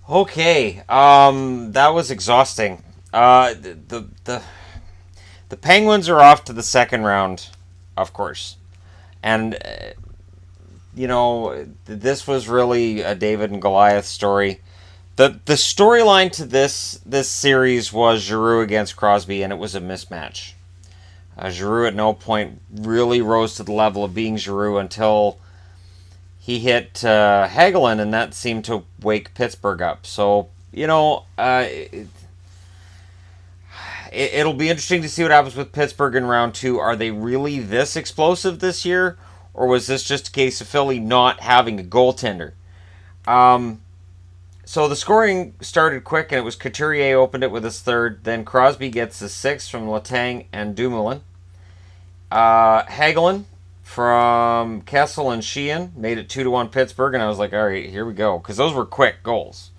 Okay, that was exhausting. The Penguins are off to the second round, of course, and this was really a David and Goliath story. The storyline to this series was Giroux against Crosby, and it was a mismatch. Giroux at no point really rose to the level of being Giroux until he hit Hagelin, and that seemed to wake Pittsburgh up. So it'll be interesting to see what happens with Pittsburgh in round two. Are they really this explosive this year, or was this just a case of Philly not having a goaltender? Um, so the scoring started quick, and it was Couturier opened it with his third. Then Crosby gets his sixth from Letang and Dumoulin. Hagelin from Kessel and Sheehan made it 2-1 Pittsburgh, and I was like, all right, here we go, because those were quick goals.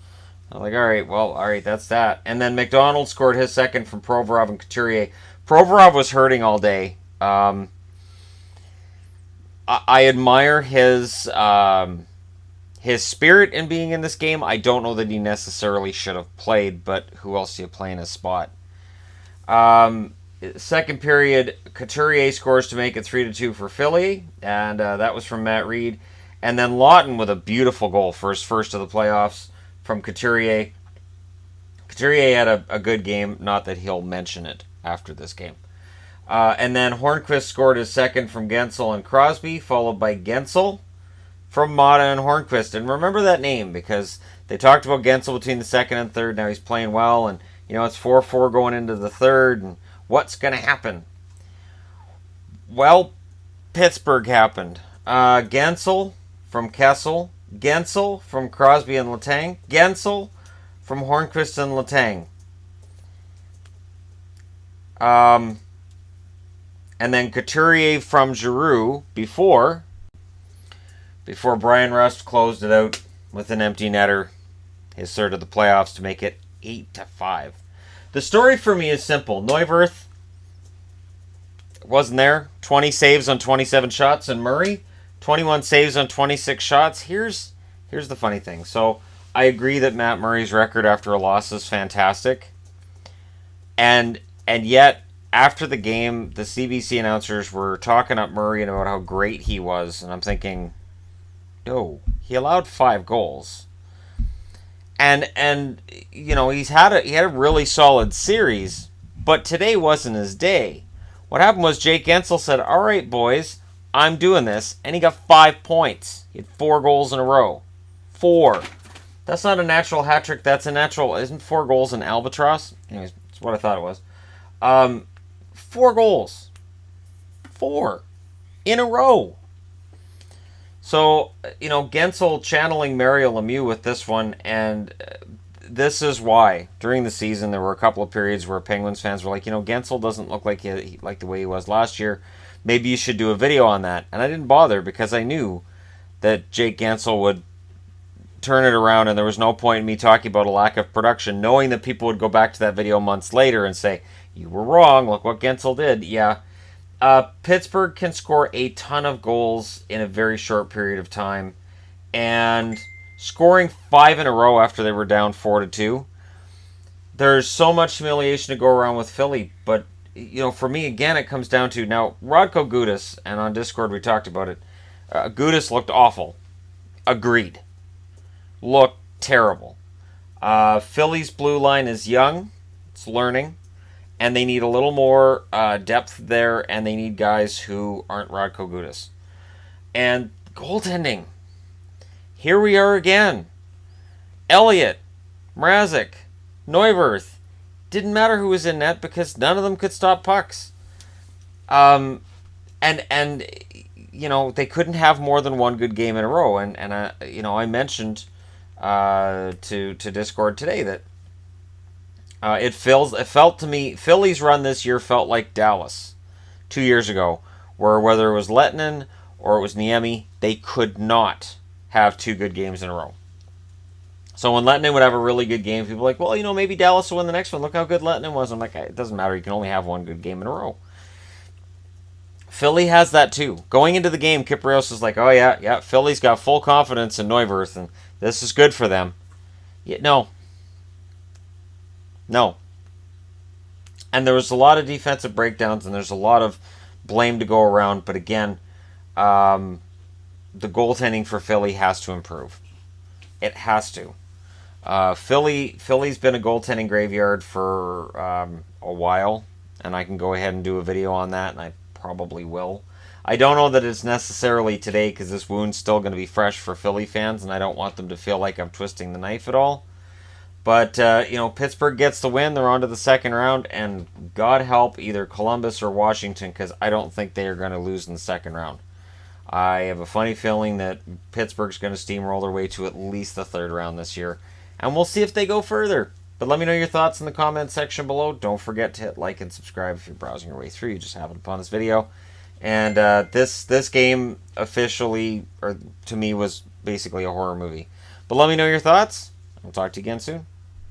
I was like, all right, that's that. And then McDonald scored his second from Provorov and Couturier. Provorov was hurting all day. I admire his spirit in being in this game. I don't know that he necessarily should have played, but who else do you play in his spot? Second period, Couturier scores to make it 3-2 for Philly, and that was from Matt Reed. And then Lawton with a beautiful goal for his first of the playoffs from Couturier. Couturier had a good game, not that he'll mention it after this game. And then Hornqvist scored his second from Guentzel and Crosby, followed by Guentzel from Mata and Hornqvist. And remember that name because they talked about Guentzel between the second and third. Now he's playing well, and it's 4-4 going into the third. And what's going to happen? Well, Pittsburgh happened. Guentzel from Kessel, Guentzel from Crosby and Letang, Guentzel from Hornqvist and Letang. And then Couturier from Giroux before Brian Rust closed it out with an empty netter, his third of the playoffs to make it 8-5. The story for me is simple. Neuwirth wasn't there. 20 saves on 27 shots, and Murray 21 saves on 26 shots. Here's the funny thing. So I agree that Matt Murray's record after a loss is fantastic, and yet after the game, the CBC announcers were talking up Murray and about how great he was, and I'm thinking, no, he allowed 5 goals, and he had a really solid series, but today wasn't his day. What happened was Jake Guentzel said, "All right, boys, I'm doing this," and he got 5 points. He had 4 goals in a row. 4. That's not a natural hat trick. That's a natural. Isn't 4 goals an albatross? Anyways, that's what I thought it was. 4 goals. 4 in a row. So, Guentzel channeling Mario Lemieux with this one, and this is why. During the season, there were a couple of periods where Penguins fans were like, Guentzel doesn't look like like the way he was last year. Maybe you should do a video on that. And I didn't bother because I knew that Jake Guentzel would turn it around, and there was no point in me talking about a lack of production, knowing that people would go back to that video months later and say, you were wrong, look what Guentzel did. Yeah. Pittsburgh can score a ton of goals in a very short period of time, and scoring 5 in a row after they were down 4-2, there's so much humiliation to go around with Philly. But for me, again, it comes down to, now Radko Gudas, and on Discord we talked about it, Gudas looked awful. Agreed. Looked terrible. Philly's blue line is young, it's learning, and they need a little more depth there, and they need guys who aren't Radko Gudas. And goaltending. Here we are again. Elliott, Mrazek, Neuwirth. Didn't matter who was in net because none of them could stop pucks. And they couldn't have more than one good game in a row. And I mentioned to Discord today that it felt to me, Philly's run this year felt like Dallas 2 years ago, where whether it was Lettinen or it was Niemi, they could not have 2 good games in a row. So when Lettinen would have a really good game, people were like, well, maybe Dallas will win the next one. Look how good Lettinen was. I'm like, it doesn't matter. You can only have one good game in a row. Philly has that too. Going into the game, Kiprios is like, oh yeah, Philly's got full confidence in Neuwirth, and this is good for them. Yeah, no. No. And there was a lot of defensive breakdowns, and there's a lot of blame to go around. But again, the goaltending for Philly has to improve. It has to. Philly's been a goaltending graveyard for a while, and I can go ahead and do a video on that, and I probably will. I don't know that it's necessarily today because this wound's still going to be fresh for Philly fans, and I don't want them to feel like I'm twisting the knife at all. But, Pittsburgh gets the win. They're on to the second round, and God help either Columbus or Washington because I don't think they are going to lose in the second round. I have a funny feeling that Pittsburgh's going to steamroll their way to at least the third round this year. And we'll see if they go further. But let me know your thoughts in the comment section below. Don't forget to hit like and subscribe if you're browsing your way through. You just happened upon this video. And this game officially, or to me, was basically a horror movie. But let me know your thoughts. I'll talk to you again soon.